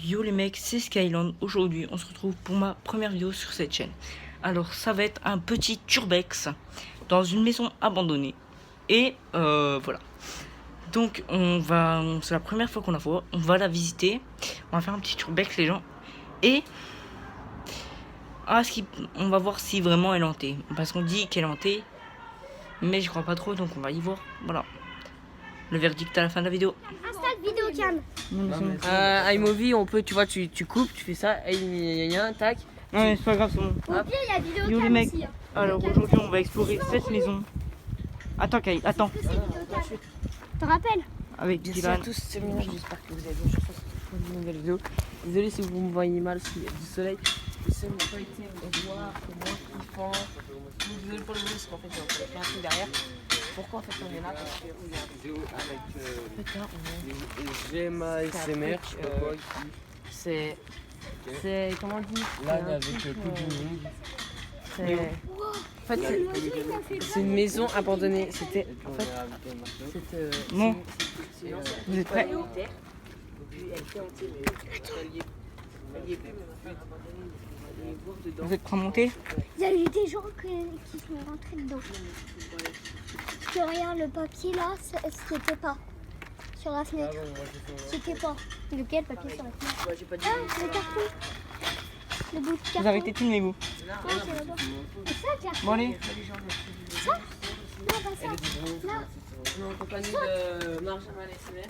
Yo les mecs, c'est Skyland. Aujourd'hui, on se retrouve pour ma première vidéo sur cette chaîne. Alors, ça va être un petit urbex dans une maison abandonnée. Et voilà. Donc, c'est la première fois qu'on la voit. On va la visiter. On va faire un petit urbex, les gens. Et on va voir si vraiment elle est hantée. Parce qu'on dit qu'elle est hantée, mais je crois pas trop, donc on va y voir. Voilà. Le verdict à la fin de la vidéo. Installe vidéocam. iMovie, on peut, tu vois, tu coupes, tu fais ça, et tac. Non mais c'est pas grave, c'est bon. Au pire, il y a vidéocam Yo les mecs, aussi. Hein. alors aujourd'hui on va explorer cette maison. Attends Kyle, attends. Qu'est-ce que c'est vidéocam? Te rappelles? Avec Merci Dylan. à tous, c'est Mina, j'espère que vous avez bonne chance pour une nouvelle vidéo. Désolé si vous me voyez mal, s'il y a du soleil. Le soleil n'a pas été voir, c'est moins kiffant. Désolé pour le bruit, parce qu'en fait, il y a un truc derrière. Pourquoi en fait on est là? Parce que J'aime ASMR, je sais pas quoi ici. c'est comment on dit? Là, avec tout le monde. En fait, c'est une maison abandonnée. C'était en fait, Bon, vous êtes prêts? Vous êtes prêts à monter? Il y a eu des gens qui sont rentrés dedans. Parce que regarde, le papier là, c'était pas sur la fenêtre. C'était pas. Lequel papier sur la fenêtre? j'ai pas dit. Ah, le carton. Le bout de carton. Vous arrêtez de filmer vous. Ah, c'est là-bas. C'est ça, le carton. Bon allez. Ça? Non, pas ça. Là. On est en compagnie de Marjamal ASMR.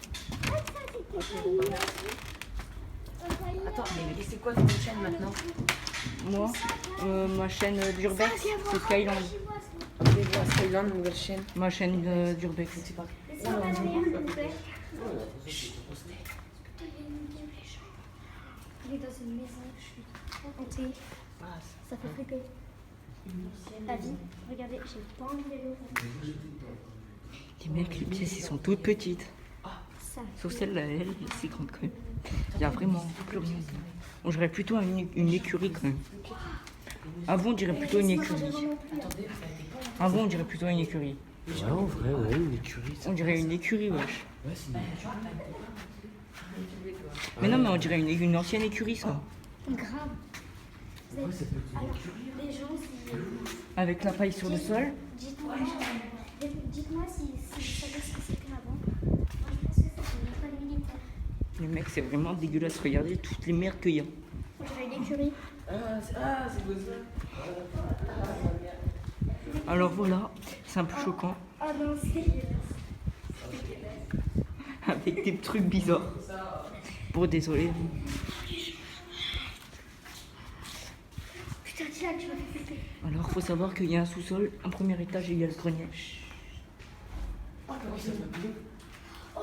Attends, mais c'est quoi ton chaîne maintenant? Moi, ma chaîne d'urbex, c'est Skyland. Ok, voilà, Skyland, nouvelle chaîne. Ma chaîne d'urbex. C'est pas derrière, s'il vous plaît. Il est dans une maison, je suis trop hantée. Ça fait flipper. La vie, regardez, j'ai pas envie d'aller au fond. Les mecs, les pièces, ils sont toutes petites. Ça. Sauf celle-là, elle, c'est grande quand même. Il y a vraiment plus rien. On dirait plutôt une écurie quand même. Avant, on dirait plutôt une écurie. Avant, on dirait plutôt une écurie. Ouais, en vrai, ouais, une écurie. On dirait une écurie, wesh. Ouais, c'est une écurie. Mais non, mais on dirait une ancienne écurie, ça. Grave. Alors, les gens, Avec la paille sur le sol. dites-moi si vous savez ce que c'était avant. Moi, je pense que c'était une école militaire. Les mecs, c'est vraiment dégueulasse. Regardez toutes les merdes qu'il y a. On dirait une écurie. C'est beau ça. Alors voilà, c'est un peu choquant. Ah non, c'est... Avec des trucs bizarres. Bon, désolé. Putain, Dylan, tu m'as fait flipper. Alors, faut savoir qu'il y a un sous-sol, un premier étage et il y a le grenier. Oh,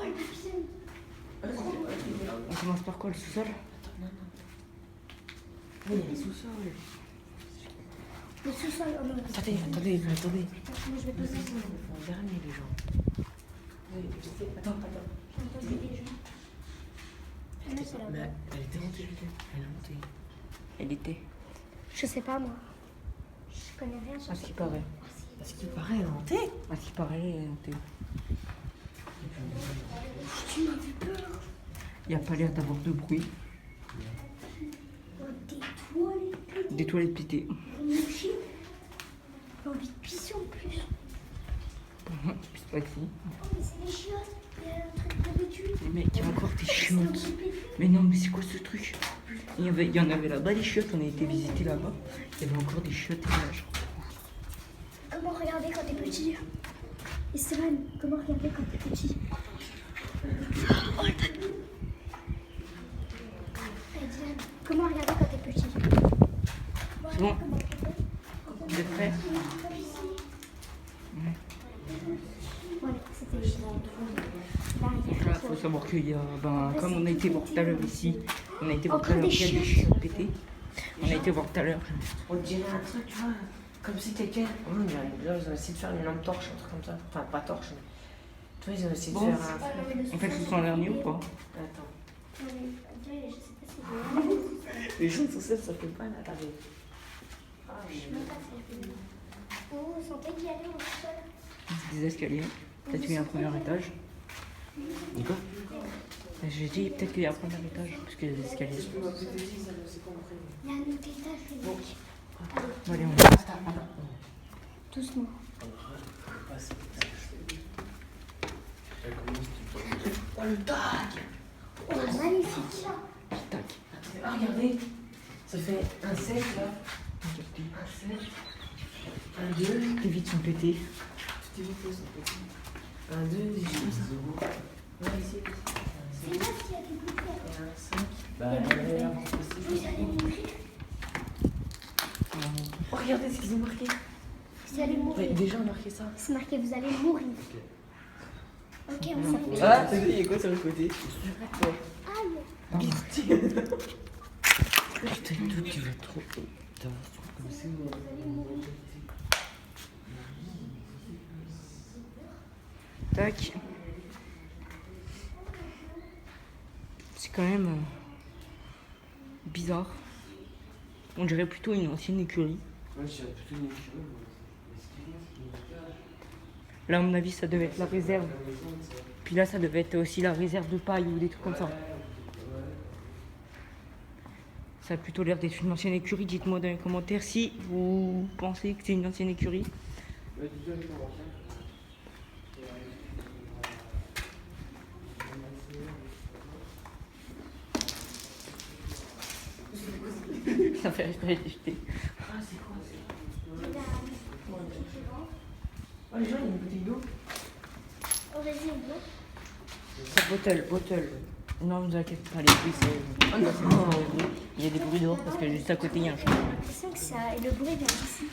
le piscine. On commence par quoi, le sous-sol? Oui, il y a un sous-sol. Le sous-sol, oh non. Attendez. Attends, moi, je vais poser ça. En dernier, les gens. Attends. Je vais poser les gens. Ah non, c'est Mais là-bas. elle était hantée. Elle est hantée. Elle était. Je sais pas, moi. Je connais rien sur À ce qui paraît. À ce qui paraît, elle est hantée. À ce qui paraît, elle était. Tu m'as fait peur. Il n'y a pas l'air d'avoir de bruit. Oh, des toilettes. Des toilettes pétées. Une chip. J'ai envie de pisser en plus. C'est pas ici. Oh, mais c'est des chiottes. Il y a un truc de vêtu. Les mecs, il y a encore des chiottes. Mais non, mais c'est quoi ce truc? Il y en avait là-bas des chiottes, on a été visiter là-bas. Il y avait encore des chiottes là, genre. Comment regarder quand t'es petit? Esteban, comment regarder quand t'es petit? Oh, le tapis. Hey, Dylan, comment regarder quand t'es petit? C'est bon? Vous êtes prêts? Voilà, c'était là, Il faut savoir qu'il y a, comme on a été voir tout à l'heure ici, on a été voir tout à Encore l'heure, des il y a des chiottes. chiottes pétées. On a été voir tout à l'heure. On dirait un truc, tu vois, comme si quelqu'un. Là, ils ont essayé de faire une lampe torche, un truc comme ça. Enfin, pas torche, mais. Tu vois, ils ont essayé de Bon. faire un. En fait, vous sent l'air nu ou pas? Attends. Je sais pas si Les gens sont seuls, ça fait pas là, t'arrives. je sais même pas si je peux. Oh, vous sentez d'y aller au sol? Des escaliers. Peut-être qu'il y a un premier étage. Quoi? J'ai dit peut-être qu'il y a un premier étage, parce qu'il y a des escaliers. Il y a un autre étage, Frédéric. Bon, allez, on va. Doucement. Oh, magnifique. Tac. Ah, regardez, ça fait un 7 là. Un 7. Un 2. Les vitres sont pétées. Tout est vite, ça peut être. Un 2, j'ai fait ça. Ouais, ici. C'est là qu'il y a des bouquets. Et un 5. Vous allez mourir. Oh, regardez ce qu'ils ont marqué. Vous allez mourir. Déjà, on a marqué ça. C'est marqué vous allez mourir. Ok, on s'en fait. Ah, t'as vu, il y a quoi sur le côté? Aïe. Putain, tout, tu vas trop. Putain, comme ça. Vous allez mourir. Tac. C'est quand même bizarre. On dirait plutôt une ancienne écurie. Ouais, je dirais plutôt une écurie. Là, à mon avis, ça devait être la réserve. Puis là, ça devait être aussi la réserve de paille ou des trucs comme ça. Ça a plutôt l'air d'être une ancienne écurie. Dites-moi dans les commentaires si vous pensez que c'est une ancienne écurie. Ça fait respirer les jeter. Ah, c'est quoi? Oh, les gens, il y a une bouteille d'eau. Oh, vas-y, on veut. C'est bottle. Non, ne vous inquiétez pas, les bruits, c'est. Oh, non, c'est bon, les bruits. Il y a des bruits dehors parce que juste à côté, il y a un chantier. J'ai l'impression que ça. Et le bruit vient d'ici.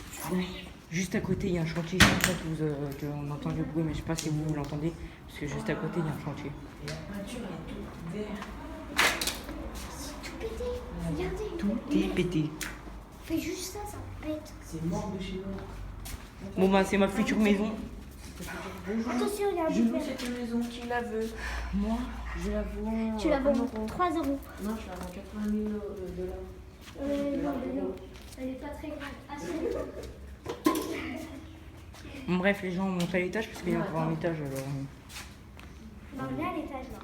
Juste à côté, il y a un chantier. C'est pour ça qu'on entend le bruit, mais je sais pas si vous l'entendez. Parce que juste à côté, il y a un chantier. Et la peinture, elle est toute verte. Tout pété. Regardez. Tout est pété. Fais juste ça, ça pète. C'est mort de chez moi. Bon, bah, c'est ma future maison. Attention, il y a un Je bout loue de cette maison, qui la veut? Moi, Je la vends. Tu la vends 1 3 euros. Non, je la vends 80 000 $. Non, mais non. Elle est pas très grande. Ah, c'est bon, bref, les gens montent à l'étage parce qu'il y a encore un étage. Alors... Non, on est à l'étage là.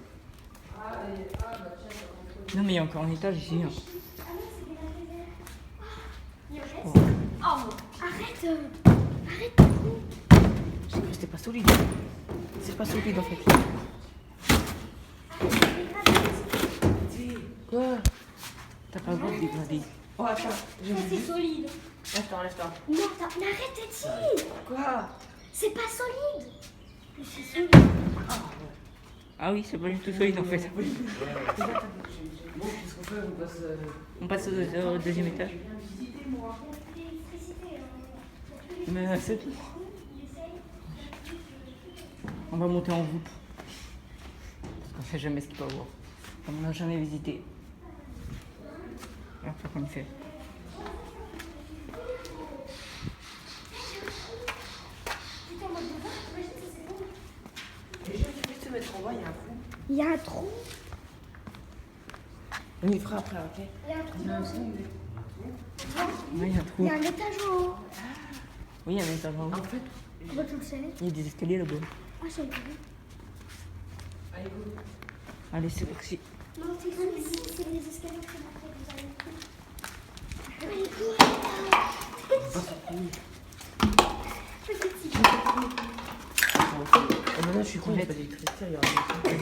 Non, mais il y a encore un étage ici. Hein. Ah non, c'est des réserves. Il y en reste. Oh, arrête. Arrête, t'es con. C'était pas solide. C'est pas solide en fait. Quoi? T'as pas le droit de dégrader. Oh, attends, Ça, c'est solide. lève-toi. Non, mais arrête, t'as dit. Quoi? C'est pas solide. Mais c'est solide. Ah oui, c'est pas du tout solide en fait. Bon, qu'est-ce qu'on fait? On passe. On passe au deuxième étage. Mais c'est tout. On va monter en groupe. Parce qu'on sait jamais ce qu'il peut y avoir. Comme on n'a jamais visité. Alors, faut qu'on y fait. Les gens qui veulent se mettre en bas, il y a un fou. Il y a un trou. On y fera après, ok? Il y a un trou. Il y a un fou. Ouais, il y a un Il trou. y a un étage en haut. Oui, il y a un étage en haut. En fait, Comment tu le sais? Il y a des escaliers là-bas. Ah, j'ai vu. allez, go. Allez, c'est parti. Non, c'est ici, c'est les escaliers qui marquent que vous allez Maintenant, je suis con, il n'y a pas d'électricité, il y aura des.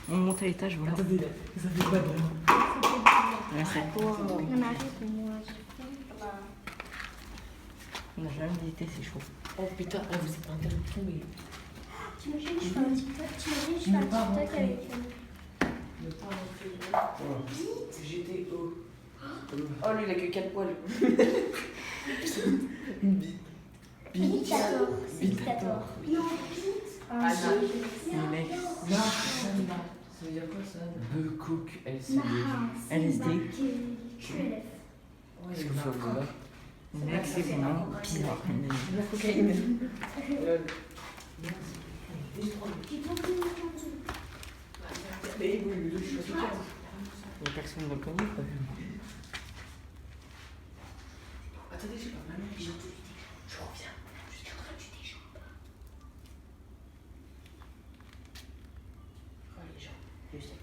On monte à l'étage, voilà. Attendez, là, ça fait pas de bruit. Merci. Non, mais arrête, moi. On n'a jamais visité, c'est chaud. Oh putain, ah, vous êtes pas interdit de tomber. T'imagines, je fais un TikTok. T'imagines, je fais un TikTok avec Ne pas rentrer. J'étais au. Oh, lui, il a que 4 poils. Une bite. Dictator. C'est Dictator. Non, Anna. Les mecs, Non, ça veut dire quoi ça? Deux cook LCD. LSD. QLF. Qu'est-ce que vous faites là? les mecs, c'est vraiment bizarre. La cocaïne. Il y a personne dans le coin, quoi. Attendez, j'ai pas mal. Je reviens. Je suis en train de tuer des gens. Oh, les gens.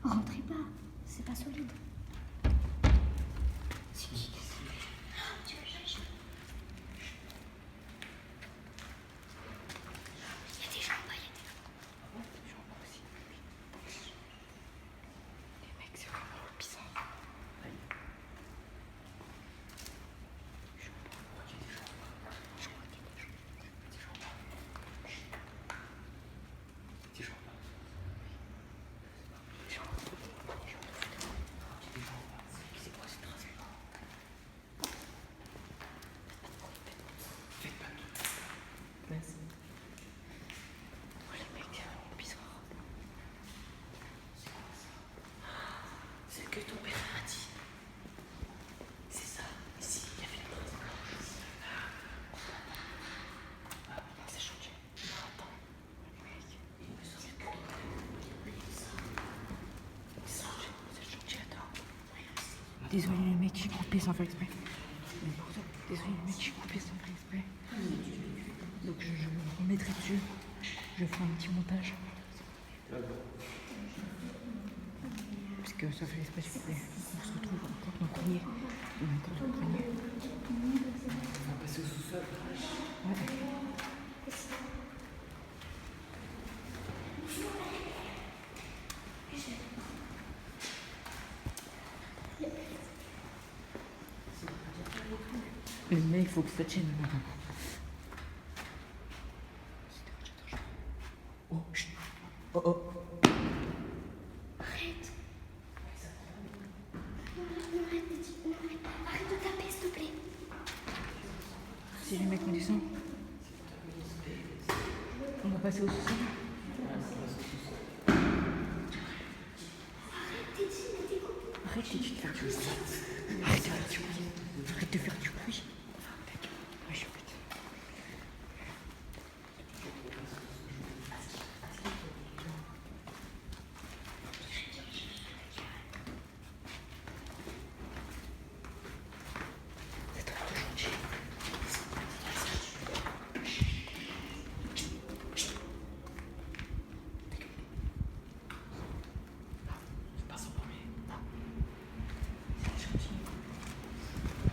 Rentrez pas, c'est pas solide. C'est qui? Tu veux que j'aille jouer? Il y a des gens là, il y a des gens. Des gens là aussi. Les mecs, c'est vraiment bizarre. C'est que ton père m'a dit. C'est ça. Ici, il y avait les traces blanches. Ah, c'est changé. Attends. Il me semble que. C'est changé, attends. Désolé les mecs, j'ai coupé sans faire exprès. Désolé les mecs, j'ai coupé sans faire exprès. Donc je me remettrai dessus. Je ferai un petit montage. Parce que ça fait exprès, s'il vous plaît. On se retrouve encore dans le grenier. On est encore dans le grenier. On va passer au sous-sol. Ouais. Mais mec, il faut que ça tienne maintenant. Oh, chut. Oh, oh. Arrête. Non, arrête de taper, s'il te plaît. Si les mecs me descendent, on va passer au sous-sol. Arrête de faire du bruit. Arrête de faire du bruit. Arrête de faire du bruit. Ouais, je suis bête. C'est très gentil. C'est pas s'endormir. C'est gentil.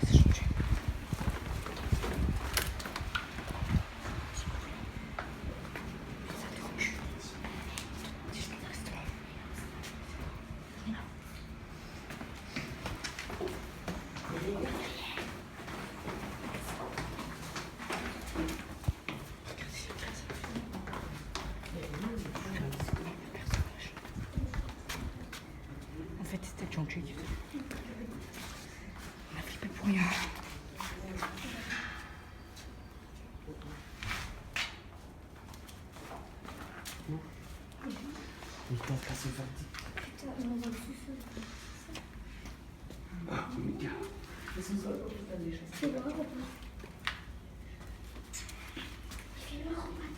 C'est gentil. Ça dérange. Si je peux rester là. En fait, c'était gentil. On a flippé pour rien. Il t'a cassé le verdict. Putain, on est dans le sous-sol. Ah, mais gars. C'est grave ou pas? Il fait noir ou pas?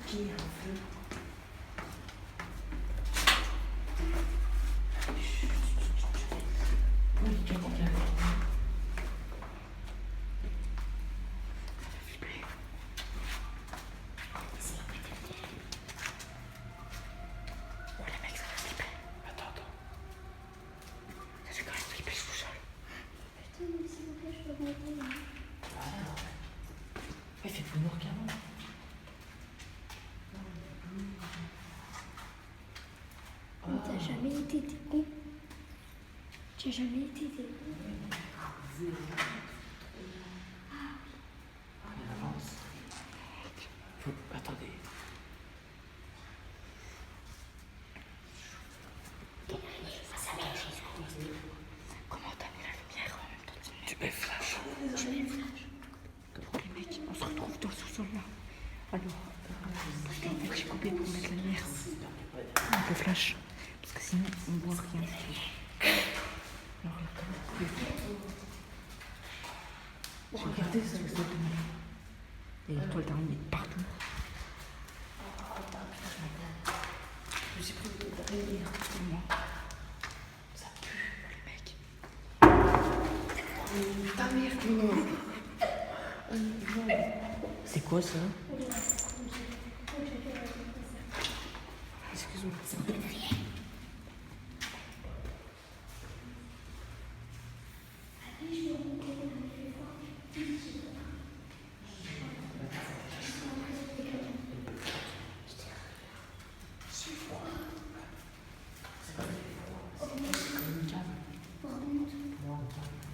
Qui a un feu? Putain, mais s'il vous plaît, je peux remonter là. Il fait plus noir qu'avant. Mais t'as jamais été con. Tu as jamais été con. Il avance. Attendez. Comment t'as mis la lumière en même temps? Tu mets le flash. Tu mets le flash. Donc les mecs, on se retrouve dans le sous-sol là. Alors, parce qu'en fait j'ai coupé pour mettre la lumière. Un peu flash. Parce que sinon on voit rien. Alors là, comment vous pouvez faire? Regardez ça, le sol de malade. Et les toiles d'araignée partout. Je suis pris d'araignée, moi. Ça pue, les mecs. Ta mère, C'est quoi ça? Excuse-moi.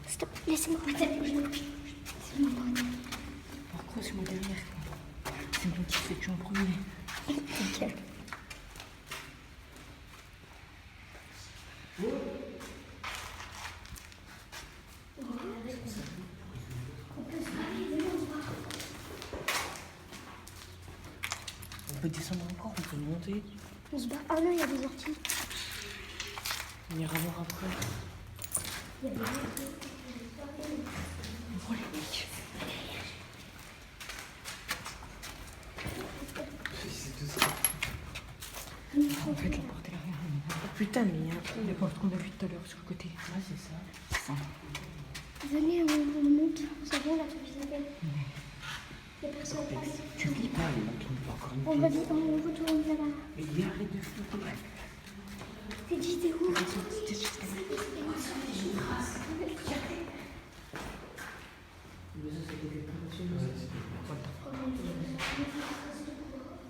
Stop, laissez-moi passer. Accroche-moi derrière. C'est moi qui fais tu en premier. Nickel. On peut descendre encore, on peut monter. On se bat. Ah non, il y a des orties. On ira voir après. Il y a des orties. Oh les mecs. En fait, la porte est là. Oh putain, mais il y a un trou. Les portes qu'on a vues tout à l'heure sur le côté. Ouais, c'est ça. C'est ça. Venez, on monte. C'est bon, là, tout s'appelle. Il n'y a personne. Tu lis pas, il y a encore une On retourne là-bas. Mais il arrête de flipper. Cette vidéo.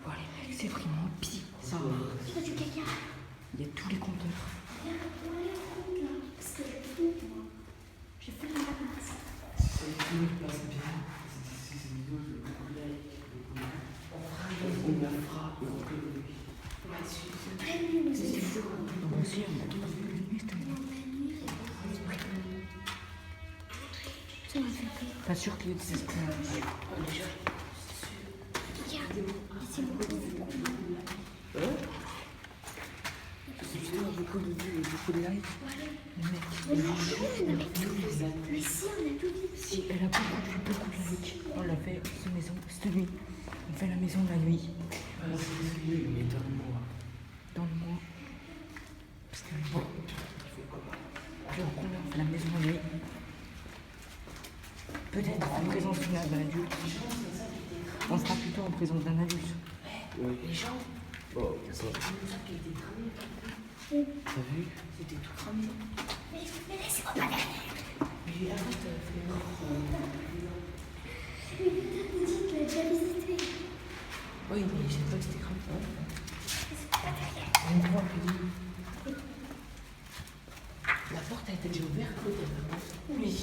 Oh les mecs, c'est vraiment bizarre. Tu fais du caca. Il y a tous les compteurs. Parce que je fais la masse. Ça m'a fait peur. Pas sûr qu'il y ait des esprits. Regarde, c'est beaucoup. Beaucoup de likes. Mais si, on a tout dit. Si, elle a beaucoup de likes. On l'a fait cette maison, cette nuit. On fait la maison la nuit. Mais dans le mois. Dans le mois. Parce que bon. Genre combien on fait la maison la nuit. Peut-être en présence d'un adulte. On sera plutôt en présence d'un adulte. Oui. Les gens, Oh, ça. t'as vu? C'était tout cramé. Mais laissez-moi pas derrière. Mais arrête, Mais putain, dis, tu l'as déjà visité. oui, mais je sais pas que c'était cramé. Laissez-moi pas derrière. On voit que la porte a été déjà ouverte, l'autre elle va Oui.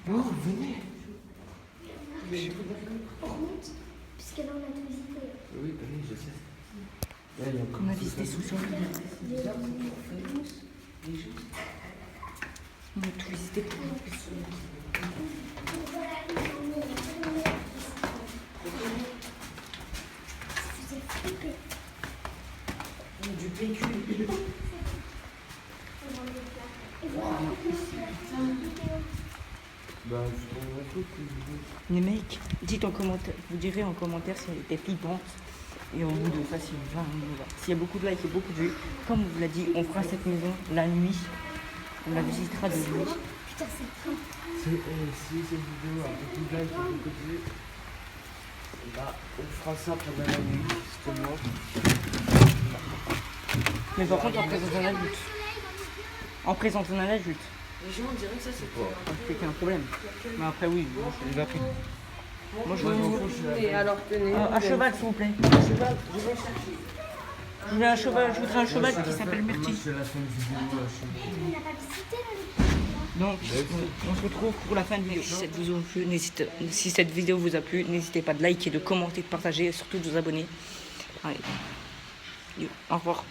Oh, venez. On remonte, puisque là on a tout visité. Oui, oui, je sais. Là, il y a encore On a tout visité ça. sous-sol. On a tout visité. Vous êtes flippés. Du PQ. Et voilà, Bah, je t'envoie tout. Les mecs, dites en commentaire, vous direz en commentaire si elle était flippante. Et au bout de facile 20 minutes, s'il y a beaucoup de likes et beaucoup de vues, comme on vous l'a dit, on fera cette maison la nuit. On la visitera de nuit. putain, c'est fou. Si cette vidéo a beaucoup de likes et beaucoup de vues, bah, on fera ça pendant la nuit, justement. Mais par contre, en présence d'un adulte. En présence d'un adulte. Les gens, on dirait que ça c'est Quoi C'est qu'il y a un problème. Mais après, oui, j'ai déjà pris. Moi, je veux Et alors, tenez. un cheval, s'il vous plaît. cheval, je vais chercher. Je voudrais un cheval, je voudrais un cheval qui s'appelle Myrtille. C'est la fin de vidéo. On n'a pas visité là. Donc, on se retrouve pour la fin de vidéo. Si cette vidéo vous a plu, n'hésitez pas de liker, de commenter, de partager et surtout de vous abonner. Allez. Au revoir.